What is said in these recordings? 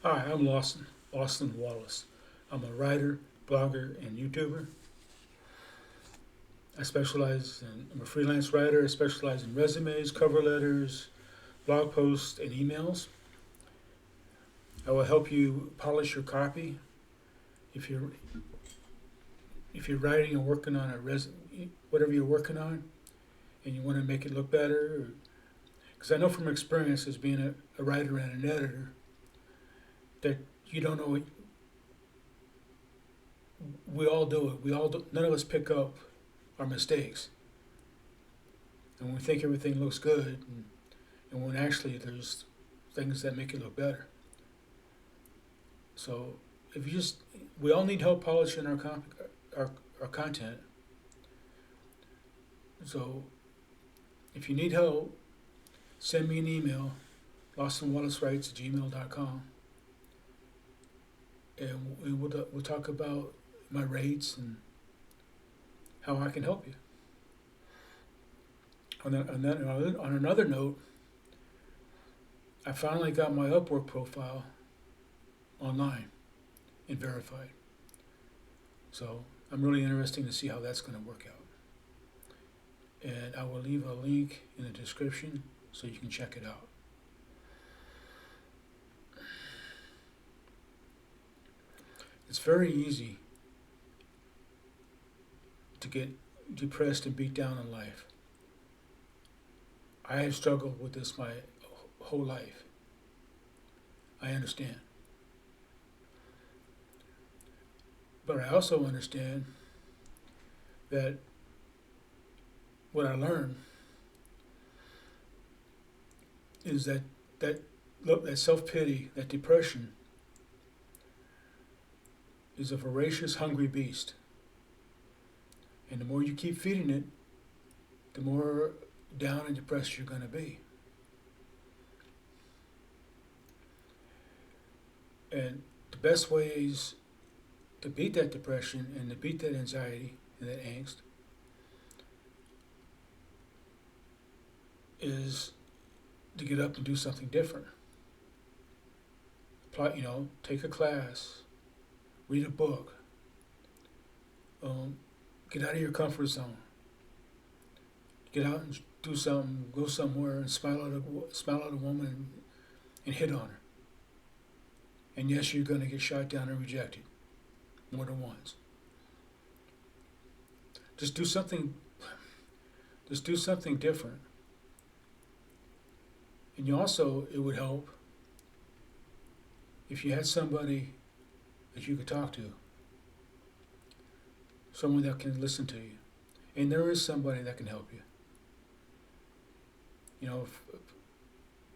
Hi, I'm Lawson Wallace. I'm a writer, blogger, and YouTuber. I'm a freelance writer. I specialize in resumes, cover letters, blog posts, and emails. I will help you polish your copy if you're if you're writing or working on whatever you're working on, and you want to make it look better. Because I know from experience as being a writer and an editor that you don't know. We all do it. None of us pick up our mistakes, and we think everything looks good, and when actually there's things that make it look better. So if you just, we all need help polishing our, our content. So if you need help, send me an email, lawsonwallacewrites@gmail.com, and we'll talk about my rates and how I can help you. On another note, I finally got my Upwork profile online and verified. So I'm really interested to see how that's going to work out. And I will leave a link in the description so you can check it out. It's very easy to get depressed and beat down in life. I have struggled with this my whole life. I understand. But I also understand that what I learned is that self pity, that depression, is a voracious, hungry beast. And the more you keep feeding it, the more down and depressed you're going to be. And the best ways to beat that depression and to beat that anxiety and that angst is to get up and do something different. Take a class, read a book, get out of your comfort zone, get out and do something, go somewhere and smile at a woman and hit on her. And yes, you're going to get shot down and rejected more than once. Just do something. Just do something different. And it would help if you had somebody that you could talk to, someone that can listen to you. And there is somebody that can help you.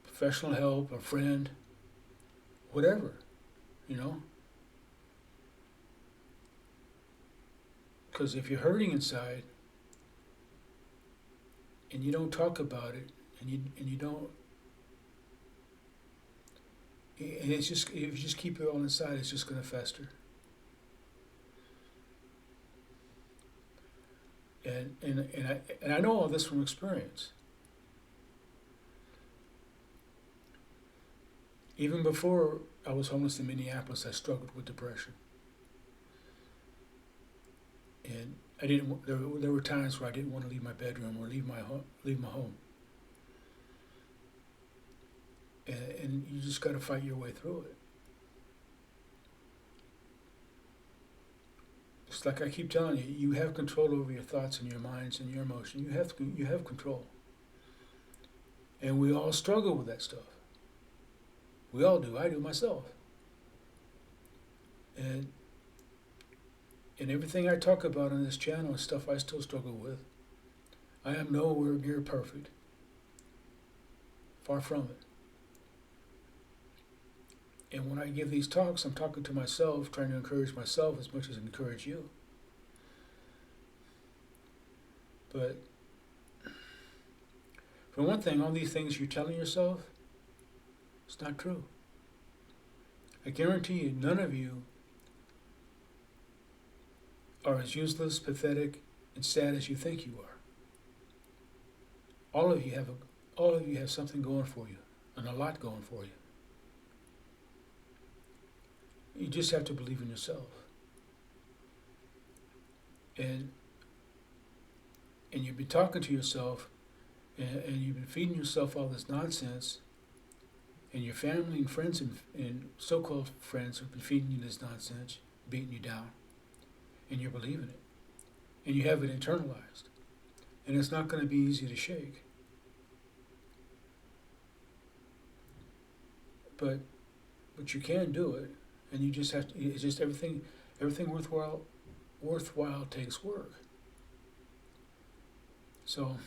Professional help, a friend, whatever, you know. Because if you're hurting inside and you don't talk about it, and you don't, and it's just, if you just keep it all inside, it's just going to fester. And I know all this from experience. Even before I was homeless in Minneapolis, I struggled with depression. And I didn't. There were times where I didn't want to leave my bedroom or leave my home. And you just got to fight your way through it. It's like I keep telling you, you have control over your thoughts and your minds and your emotions. You have control. And we all struggle with that stuff. We all do. I do myself. And everything I talk about on this channel is stuff I still struggle with. I am nowhere near perfect. Far from it. And when I give these talks, I'm talking to myself, trying to encourage myself as much as I encourage you. But for one thing, all these things you're telling yourself, it's not true. I guarantee you, none of you are as useless, pathetic, and sad as you think you are. All of you have something going for you, and a lot going for you. You just have to believe in yourself. And you've been talking to yourself, and you've been feeding yourself all this nonsense, and your family and friends and so-called friends have been feeding you this nonsense, beating you down, and you're believing it, and you have it internalized, and it's not going to be easy to shake. But you can do it, and you just have to. It's just everything worthwhile takes work. So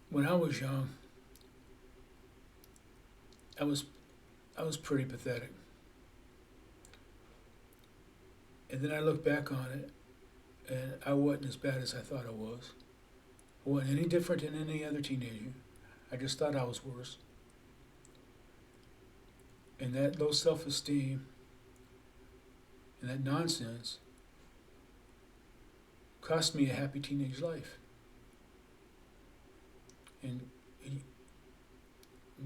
when I was young, I was pretty pathetic. And then I look back on it, and I wasn't as bad as I thought I was. I wasn't any different than any other teenager. I just thought I was worse. And that low self-esteem and that nonsense cost me a happy teenage life. In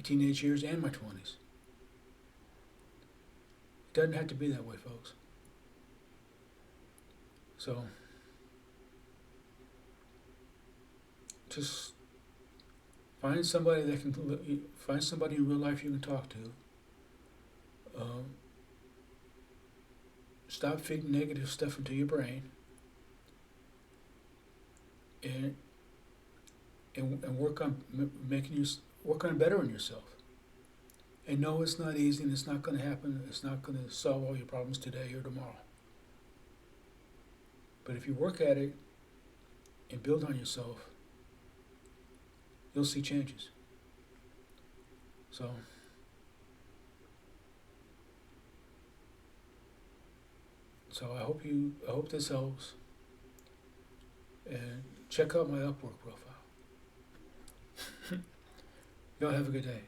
teenage years and my 20s. It doesn't have to be that way, folks. So, just find somebody in real life you can talk to. Stop feeding negative stuff into your brain, and work on work on bettering yourself. And no, it's not easy, and it's not going to happen. It's not going to solve all your problems today or tomorrow. But if you work at it and build on yourself, you'll see changes. So, I hope this helps. And check out my Upwork profile. Y'all have a good day.